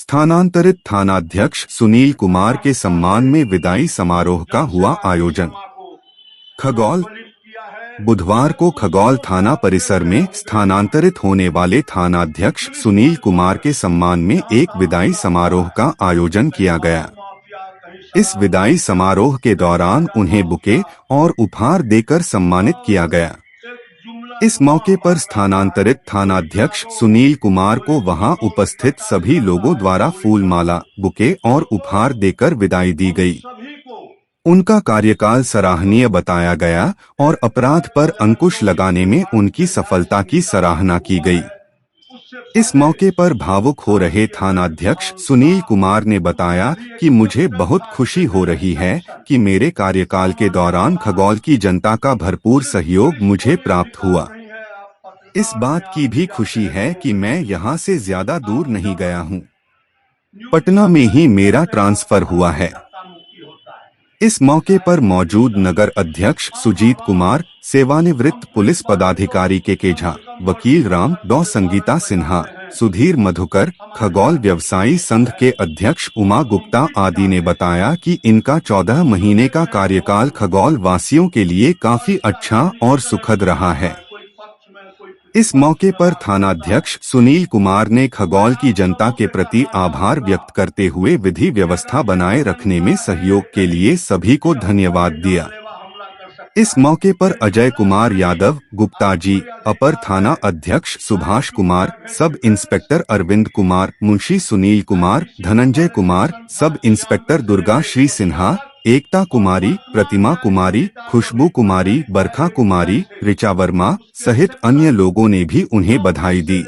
स्थानांतरित थानाध्यक्ष सुनील कुमार के सम्मान में विदाई समारोह का हुआ आयोजन। खगौल। बुधवार को खगौल थाना परिसर में स्थानांतरित होने वाले थानाध्यक्ष सुनील कुमार के सम्मान में एक विदाई समारोह का आयोजन किया गया। इस विदाई समारोह के दौरान उन्हें बुके और उपहार देकर सम्मानित किया गया। इस मौके पर स्थानांतरित थानाध्यक्ष सुनील कुमार को वहां उपस्थित सभी लोगों द्वारा फूलमाला, बुके और उपहार देकर विदाई दी गई। उनका कार्यकाल सराहनीय बताया गया और अपराध पर अंकुश लगाने में उनकी सफलता की सराहना की गई। इस मौके पर भावुक हो रहे थानाध्यक्ष सुनील कुमार ने बताया कि मुझे बहुत खुशी हो रही है कि मेरे कार्यकाल के दौरान खगौल की जनता का भरपूर सहयोग मुझे प्राप्त हुआ। इस बात की भी खुशी है कि मैं यहां से ज्यादा दूर नहीं गया हूं। पटना में ही मेरा ट्रांसफर हुआ है। इस मौके पर मौजूद नगर अध्यक्ष सुजीत कुमार, सेवानिवृत्त पुलिस पदाधिकारी के झा, वकील राम डॉ संगीता सिन्हा, सुधीर मधुकर, खगौल व्यवसायी संघ के अध्यक्ष उमा गुप्ता आदि ने बताया कि इनका 14 महीने का कार्यकाल खगौल वासियों के लिए काफी अच्छा और सुखद रहा है। इस मौके पर थानाध्यक्ष सुनील कुमार ने खगौल की जनता के प्रति आभार व्यक्त करते हुए विधि व्यवस्था बनाए रखने में सहयोग के लिए सभी को धन्यवाद दिया। इस मौके पर अजय कुमार यादव, गुप्ता जी, अपर थाना अध्यक्ष सुभाष कुमार, सब इंस्पेक्टर अरविंद कुमार, मुंशी सुनील कुमार, धनंजय कुमार, सब इंस्पेक्टर दुर्गा श्री सिन्हा, एकता कुमारी, प्रतिमा कुमारी, खुशबू कुमारी, बरखा कुमारी, ऋचा वर्मा सहित अन्य लोगों ने भी उन्हें बधाई दी।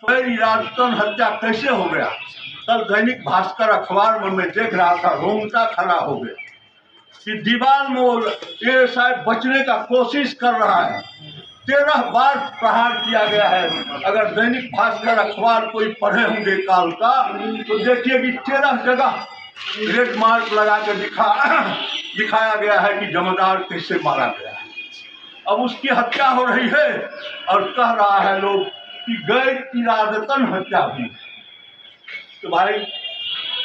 राजस्थान हत्या कैसे हो गया? कल दैनिक भास्कर अखबार में मैं देख रहा था, रोंगटा खड़ा हो गया कि दीवार में ये शायद बचने का कोशिश कर रहा है। 13 बार प्रहार किया गया है। अगर दैनिक भास्कर अखबार कोई पढ़े होंगे काल का तो देखिए कि 13 जगह रेड मार्क लगा कर दिखाया गया है कि जमादार कैसे मारा गया है। अब उसकी हत्या हो रही है और कह रहा है लोग कि गैर इरादतन हत्या हुई। तो भाई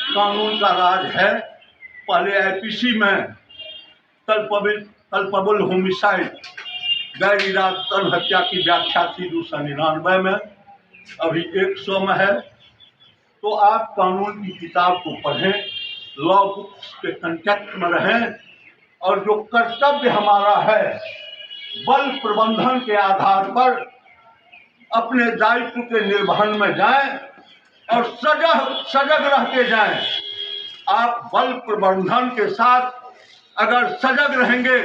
कानून का राज है। पहले आईपीसी में कल्पेबल होमिसाइड गैर इरादतन हत्या की व्याख्या थी 299 में, अभी 100 में है। तो आप कानून की किताब को पढ़ें, लॉ बुक्स के कंटेक्ट में रहें और जो कर्तव्य हमारा है बल प्रबंधन के आधार पर अपने दायित्व के निर्वहन में जाएं और सजग रह के जाएं। आप बल प्रबंधन के साथ अगर सजग रहेंगे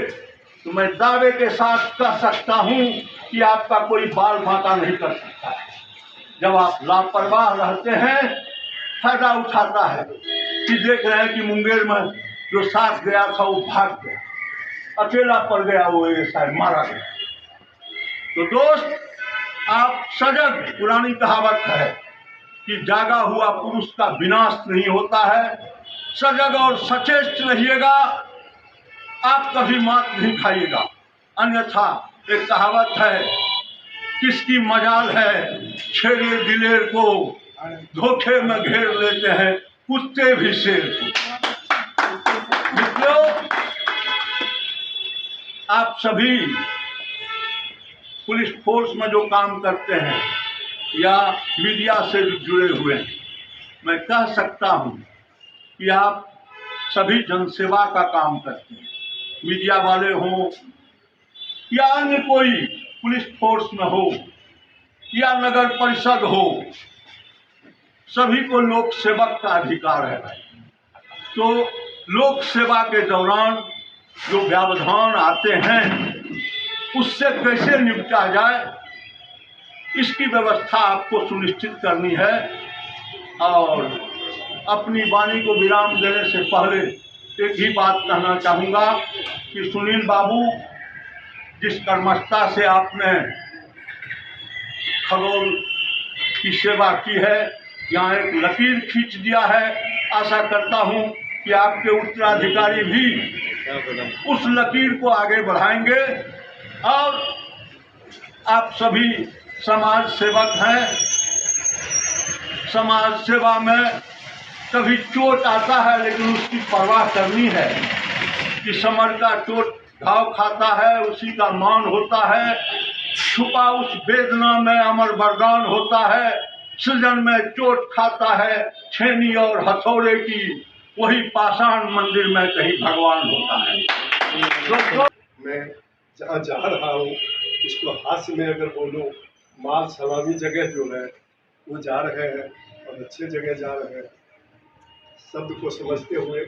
तो मैं दावे के साथ कह सकता हूं कि आपका कोई बाल बांका नहीं कर सकता। जब आप लापरवाह रहते हैं, फायदा उठाता है कि देख रहे हैं कि मुंगेर में जो साथ गया था वो भाग गया, अकेला पड़ गया, वो शायद मारा गया। तो दोस्त, आप सजग, पुरानी कहावत है कि जागा हुआ पुरुष का विनाश नहीं होता है। सजग और सचेत रहिएगा, आप कभी मात नहीं खाइएगा। अन्यथा एक कहावत है, किसकी मजाल है छेड़े दिलेर को, धोखे में घेर लेते हैं कुत्ते भी शेर को। मित्रों, आप सभी पुलिस फोर्स में जो काम करते हैं या मीडिया से जुड़े हुए हैं, मैं कह सकता हूं कि आप सभी जनसेवा का काम करते हैं। मीडिया वाले हों या अन्य कोई पुलिस फोर्स में हो या नगर परिषद हो, सभी को लोक सेवक का अधिकार है। तो लोक सेवा के दौरान जो व्यवधान आते हैं उससे कैसे निपटा जाए, इसकी व्यवस्था आपको सुनिश्चित करनी है। और अपनी वाणी को विराम देने से पहले एक ही बात कहना चाहूँगा कि सुनील बाबू, जिस कर्मठता से आपने खगौल की सेवा की है, यहाँ एक लकीर खींच दिया है। आशा करता हूँ कि आपके उत्तराधिकारी भी उस लकीर को आगे बढ़ाएंगे और आप सभी समाज सेवक हैं, समाज सेवा में कभी चोट आता है लेकिन उसकी परवाह करनी है कि समर का चोट घाव खाता है, उसी का मान होता है, छुपा उस वेदना में अमर वरदान होता है। सृजन में चोट खाता है छेनी और हथौड़े की, वही पाषाण मंदिर में कहीं भगवान होता है। मैं जहाँ जा रहा हूँ उसको हास्य में अगर बोलूँ, माल सलामी जगह जो है वो जा रहे हैं और अच्छे जगह जा रहे हैं शब्द को समझते हुए।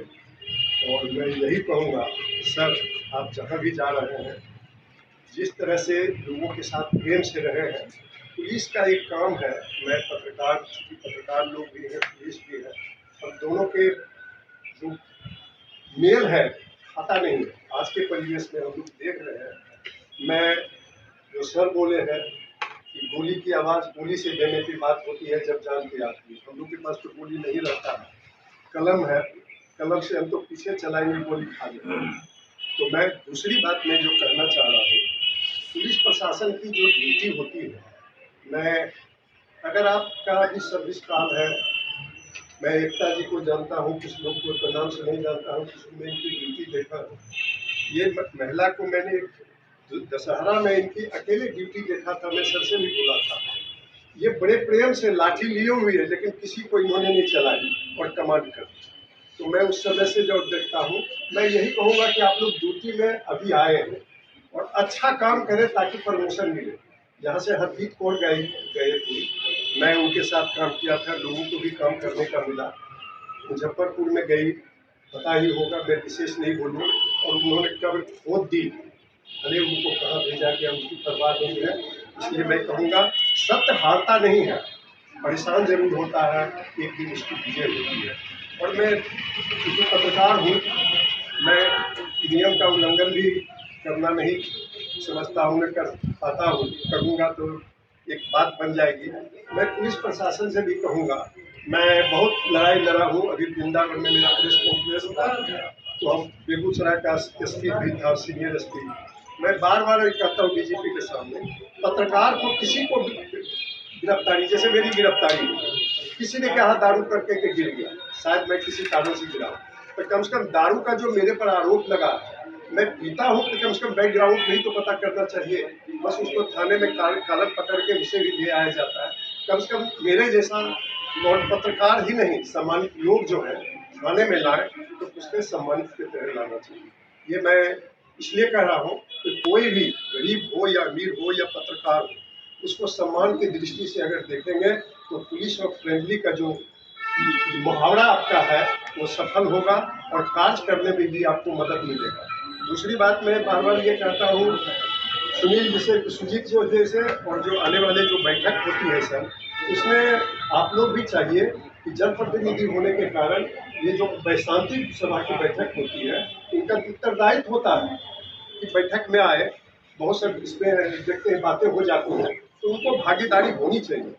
और मैं यही कहूँगा सर, आप जहाँ भी जा रहे हैं जिस तरह से लोगों के साथ प्रेम से रहे हैं, पुलिस का एक काम है, मैं पत्रकार, चूँकि पत्रकार लोग भी हैं, पुलिस भी है, और दोनों के जो मेल है खाता नहीं है। आज के परिवेश में हम लोग देख रहे हैं, मैं जो सर बोले हैं कि गोली की आवाज़ गोली से देने की बात होती है जब जान पे आती है। हम लोग के पास तो गोली नहीं रहता है, कलम है, कलम से हम तो पीछे चलाएंगे, गोली खा लेंगे। तो मैं दूसरी बात मैं जो कहना चाह रहा हूँ, पुलिस प्रशासन की जो ड्यूटी होती है, मैं अगर आपका भी सर्विस काल है, मैं एकता जी को जानता हूँ, कुछ लोग को नाम से नहीं जानता हूँ, कुछ में इनकी ड्यूटी देखा। ये महिला को मैंने दशहरा में इनकी अकेले ड्यूटी देखा था, मैं सर से भी बोला था, ये बड़े प्रेम से लाठी लिए हुई है लेकिन किसी को इन्होंने नहीं चलाई और कमांड कर। तो मैं उस समय से जब देखता हूँ, मैं यही कहूँगा कि आप लोग ड्यूटी में अभी आए हैं और अच्छा काम करें ताकि प्रमोशन मिले। यहाँ से हरदीप कौर गए थे, मैं उनके साथ काम किया था, लोगों को भी काम करने का मिला। मुजफ्फरपुर में गई, पता ही होगा, मैं विशेष नहीं बोलूँ, और उन्होंने कब खोद दी, भले उनको कहाँ भेजा गया उसकी परवाह नहीं है। इसलिए मैं कहूँगा सत्य हारता नहीं है, परेशान जरूर होता है, एक दिन इसकी विजय होती है। और मैं क्योंकि पत्रकार हूँ, मैं नियम का उल्लंघन भी करना नहीं समझता हूँ, मैं कर पाता हूँ, करूँगा तो एक बात बन जाएगी। मैं पुलिस प्रशासन से भी कहूँगा, मैं बहुत लड़ाई लड़ा हूँ, अभी वृंदावन में मेरा प्रेस कॉन्फ्रेंस था तो हम बेगूसराय का एसपी भी था, सीनियर एसपी। मैं बार बार कहता हूँ डीजीपी के सामने, पत्रकार को किसी को गिरफ्तारी, जैसे मेरी गिरफ्तारी किसी ने कहा दारू करके के गिर गया, शायद मैं किसी कारण से गिरा, तो कम से कम दारू का जो मेरे पर आरोप लगा, मैं पीता हूँ तो कम से कम बैकग्राउंड नहीं तो पता करना चाहिए। बस उसको थाने में कालर पकड़ के उसे भी ले आया जाता है। कम से कम मेरे जैसा पत्रकार ही नहीं, सम्मानित लोग जो है थाने में लाए तो उसके सम्मानित के तरह लाना चाहिए। ये मैं इसलिए कह रहा हूँ कि कोई भी गरीब हो या अमीर हो या पत्रकार हो, उसको सम्मान की दृष्टि से अगर देखेंगे तो पुलिस और फ्रेंडली का जो मुहावरा आपका है वो सफल होगा और कार्य करने में भी आपको मदद मिलेगा। दूसरी बात मैं बार बार ये कहता हूँ, सुनील जैसे सुजीत जो जैसे और जो आने वाले जो बैठक होती है सर, उसमें आप लोग भी चाहिए कि जनप्रतिनिधि होने के कारण ये जो वैशांतिक सभा की बैठक होती है, इनका उत्तरदायित्व होता है कि बैठक में आए, बहुत से इसमें देखते हैं बातें हो जाती हैं, तो उनको भागीदारी होनी चाहिए।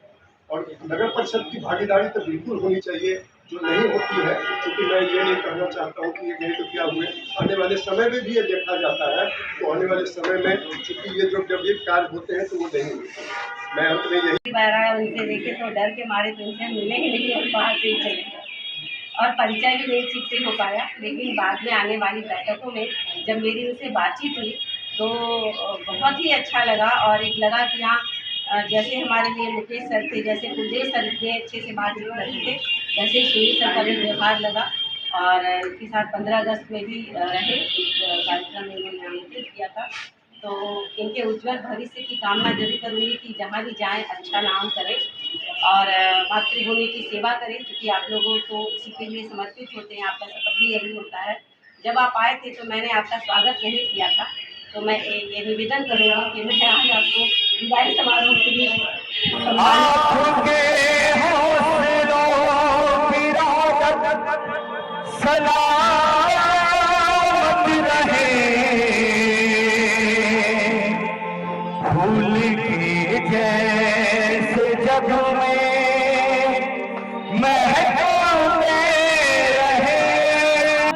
और नगर परिषद की भागीदारी तो बिल्कुल होनी चाहिए, जो नहीं होती है, क्योंकि मैं ये नहीं कहना चाहता हूँ कि ये नहीं तो क्या हुए, आने वाले समय में भी ये देखा जाता है, तो आने वाले समय में चूँकि ये जो जब ये कार्य होते हैं तो वो नहीं होते। मैं अंत में यही उनसे देखे तो डर के मारे तो उनसे मिले ही नहीं और बाहर से ही चले गए और परिचय भी नहीं ठीक से हो पाया। लेकिन बाद में आने वाली बैठकों में जब मेरी उनसे बातचीत हुई तो बहुत ही अच्छा लगा और एक लगा कि हाँ, जैसे हमारे लिए मुकेश सर थे, जैसे कुलदेव सर इतने अच्छे से बातचीत करते थे, वैसे ही सुनील सर का भी व्यवहार लगा। और इनके साथ 15 अगस्त में भी रहे, एक कार्यक्रम में इन्होंने आमंत्रित किया था। तो इनके उज्जवल भविष्य की कामना जरूर करूँगी कि जहाँ भी जाएँ अच्छा नाम करें और मातृभूमि की सेवा करें, क्योंकि आप लोगों को इसी के लिए समर्पित होते हैं। आपका शपथ भी यही होता है। जब आप आए थे तो मैंने आपका स्वागत नहीं किया था, तो मैं ये निवेदन करूँगी कि मैं आज आपको विदाई समारोह के लिए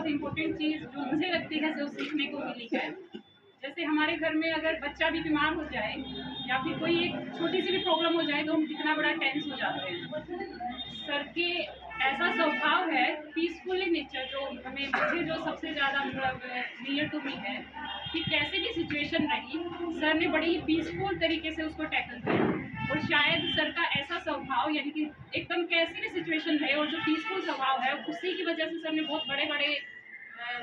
इम्पोर्टेंट चीज जो मुझे लगती है जो सीखने को मिली है, जैसे हमारे घर में अगर बच्चा भी बीमार हो जाए या फिर कोई एक छोटी सी भी प्रॉब्लम हो जाए तो हम कितना बड़ा टेंस हो जाते हैं। सर के ऐसा स्वभाव है, पीसफुल नेचर, जो मुझे जो सबसे ज़्यादा नियर टू मी है कि कैसे भी सिचुएशन रही, सर ने बड़े ही पीसफुल तरीके से उसको टैकल किया। और शायद सर का ऐसा स्वभाव, यानी कि एकदम कैसी भी सिचुएशन रहे और जो पीसफुल स्वभाव है, उसी की वजह से सर ने बहुत बड़े बड़े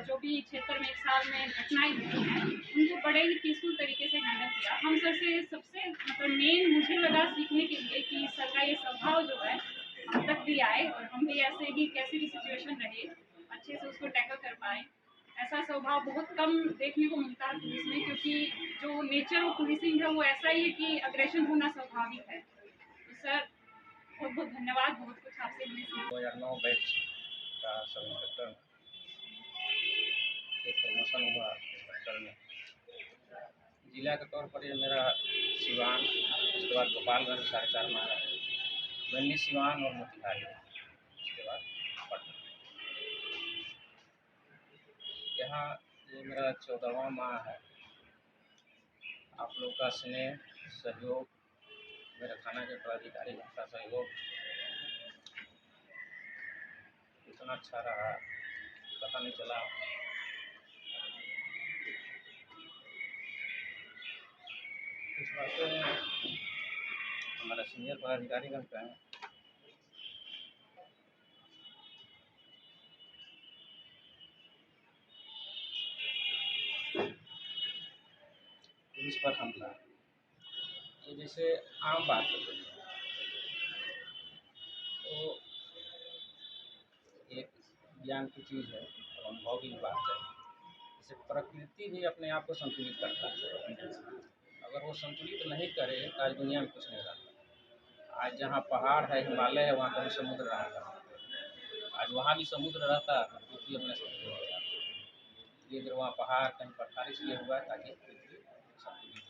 जो भी क्षेत्र में 1 साल में घटनाएं हुई हैं, उनको बड़े ही पीसफुल तरीके से हैंडल किया। हम सर से सबसे मतलब मेन मुझे लगा सीखने के लिए कि सर का ये स्वभाव जो है हम तक भी आए और हम भी ऐसे ही कैसी भी सिचुएशन रहे अच्छे से उसको टैकल कर पाए। ऐसा स्वभाव बहुत कम देखने को मिलता है पुलिस में, क्योंकि जो नेचर ऑफ पुलिसिंग है वो ऐसा ही है कि अग्रेशन होना स्वाभाविक है। तो सर बहुत बहुत धन्यवाद, बहुत कुछ आपसे हमने सीखा। 2009 बैच का सब इंस्पेक्टर एक प्रमोशन हुआ इंस्पेक्टर में। जिला के तौर पर ये मेरा सिवान, उसके बाद गोपालगंज 4.5 माह, मेनली सिवान और मोतिहारी, उसके बाद पटना। यहाँ ये मेरा 14वां माह है। आप लोग का स्नेह, सहयोग, मेरे थाना के पदाधिकारी का सहयोग इतना अच्छा रहा, पता नहीं चला। कुछ बातें हमारा सीनियर पदाधिकारी गण का है। पुलिस पर हमला ये जैसे आम बात हो गई, तो एक ज्ञान की चीज़ है और अनुभव की बात है। जैसे प्रकृति भी अपने आप को संतुलित करता है, अगर वो संतुलित नहीं करे तो आज दुनिया में कुछ नहीं रहता। आज जहाँ पहाड़ है, हिमालय है, वहाँ कभी समुद्र रहता। आज वहाँ भी समुद्र रहता तो पृथ्वी अपने संतुलित हो जाती। ये अगर वहाँ पहाड़ कहीं पठार इसलिए हुआ है ताकि पृथ्वी संतुलित हो।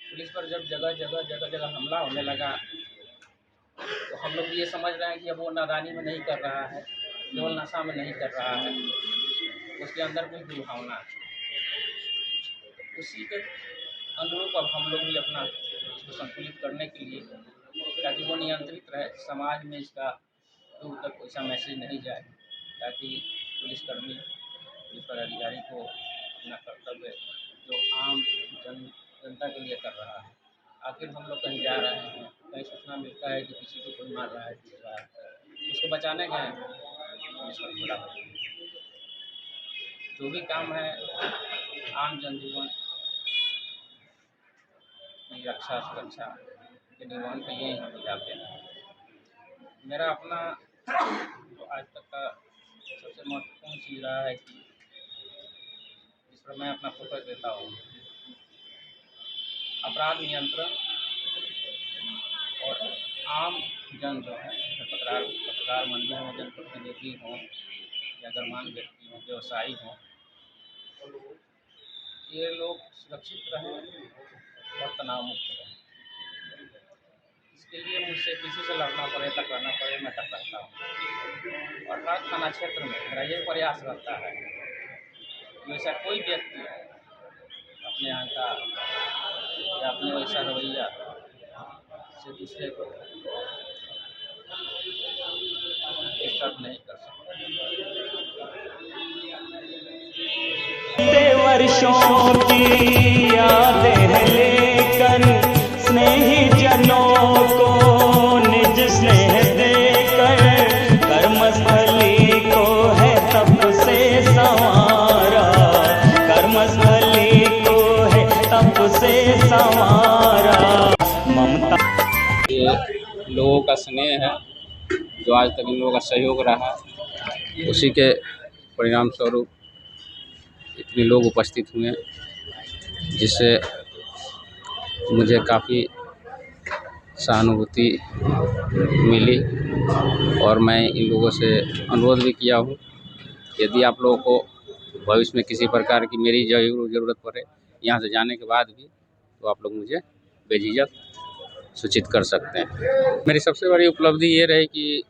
पुलिस पर जब जगह जगह जगह जगह हमला होने लगा तो हम लोग ये समझ रहे हैं कि अब वो नादानी में नहीं कर रहा है, केवल नशा में नहीं कर रहा है, उसके अंदर कोई दुर्भावना है। उसी के अनुरूप अब हम लोग भी अपना इसको संतुलित करने के लिए, ताकि वो नियंत्रित रहे, समाज में इसका दूर तक ऐसा मैसेज नहीं जाए, ताकि पुलिसकर्मी, पुलिस पदाधिकारी को अपना कर्तव्य जो आम जनता के लिए कर रहा है। आखिर हम लोग कहीं जा रहे हैं, कहीं सूचना मिलता है कि किसी को कोई मार रहा है, पीट रहा है, उसको बचाने गए पुलिस पर हमला हो। जो भी काम है आम जनजीवन की रक्षा सुरक्षा के निर्वहन के लिए हम जाते हैं। मेरा अपना तो आज तक का सबसे महत्वपूर्ण चीज़ रहा है कि इस पर मैं अपना फोकस देता हूँ, अपराध नियंत्रण और आम जन जो है, पत्रकार मंडी हों, जनप्रतिनिधि हों या गणमान्य व्यक्ति हों, व्यवसायी हों, ये लोग सुरक्षित रहें और तनाव मुक्त रहें। इसके लिए मुझसे किसी से लड़ना पड़े, टकराना पड़े, मैं टकराता हूँ। और हर थाना क्षेत्र में मेरा ये प्रयास रहता है कि ऐसा कोई व्यक्ति अपने यहाँ का या अपने वैसा रवैया से दूसरे को डिस्टर्ब नहीं कर सकता। वर्षों की यादें लेकर स्नेही जनों को निज स्नेह देकर कर्मस्थली को है तप से संवारा, कर्मस्थली को है तप से संवारा। ममता ये लोगों का स्नेह है जो आज तक इन लोगों का सहयोग रहा, उसी के परिणाम स्वरूप इतने लोग उपस्थित हुए, जिससे मुझे काफ़ी सहानुभूति मिली। और मैं इन लोगों से अनुरोध भी किया हूँ, यदि आप लोगों को भविष्य में किसी प्रकार की मेरी ज़रूरत पड़े यहाँ से जाने के बाद भी, तो आप लोग मुझे बेझिझक सूचित कर सकते हैं। मेरी सबसे बड़ी उपलब्धि ये रही कि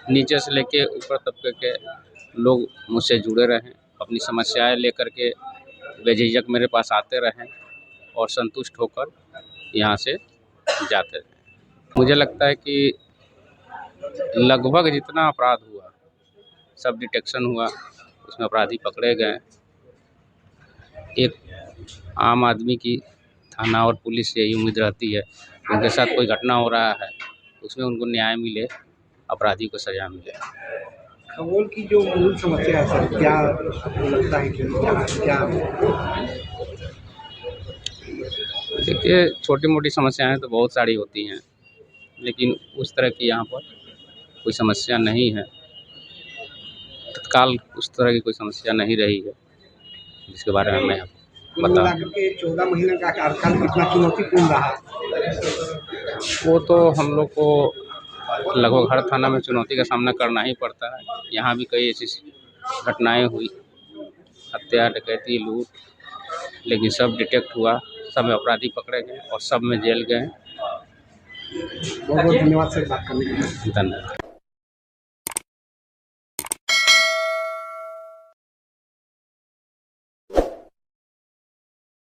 नीचे से लेके ऊपर तबके के लोग मुझसे जुड़े रहें, अपनी समस्याएं लेकर के बेझिझक मेरे पास आते रहें और संतुष्ट होकर यहाँ से जाते रहें। मुझे लगता है कि लगभग जितना अपराध हुआ सब डिटेक्शन हुआ, उसमें अपराधी पकड़े गए। एक आम आदमी की थाना और पुलिस से यही उम्मीद रहती है कि उनके साथ कोई घटना हो रहा है उसमें उनको न्याय मिले, अपराधी को सज़ा मिले। खगोल की जो मूल समस्या है सर, क्या आपको लगता है कि क्या देखिए, छोटी मोटी समस्याएं तो बहुत सारी होती हैं, लेकिन उस तरह की यहाँ पर कोई समस्या नहीं है। तत्काल उस तरह की कोई समस्या नहीं रही है जिसके बारे में मैं कुल बता। मिलाकर के 14 महीने का कार्यकाल कितना चुनौतीपूर्ण रहा? वो तो हम लोग को लगभग हर थाना में चुनौती का सामना करना ही पड़ता है। यहाँ भी कई ऐसी घटनाएं हुई, हत्या, डकैती, लूट, लेकिन सब डिटेक्ट हुआ, सब में अपराधी पकड़े गए और सब में जेल गए। बहुत बहुत धन्यवाद सर बात करने के लिए। धन्यवाद।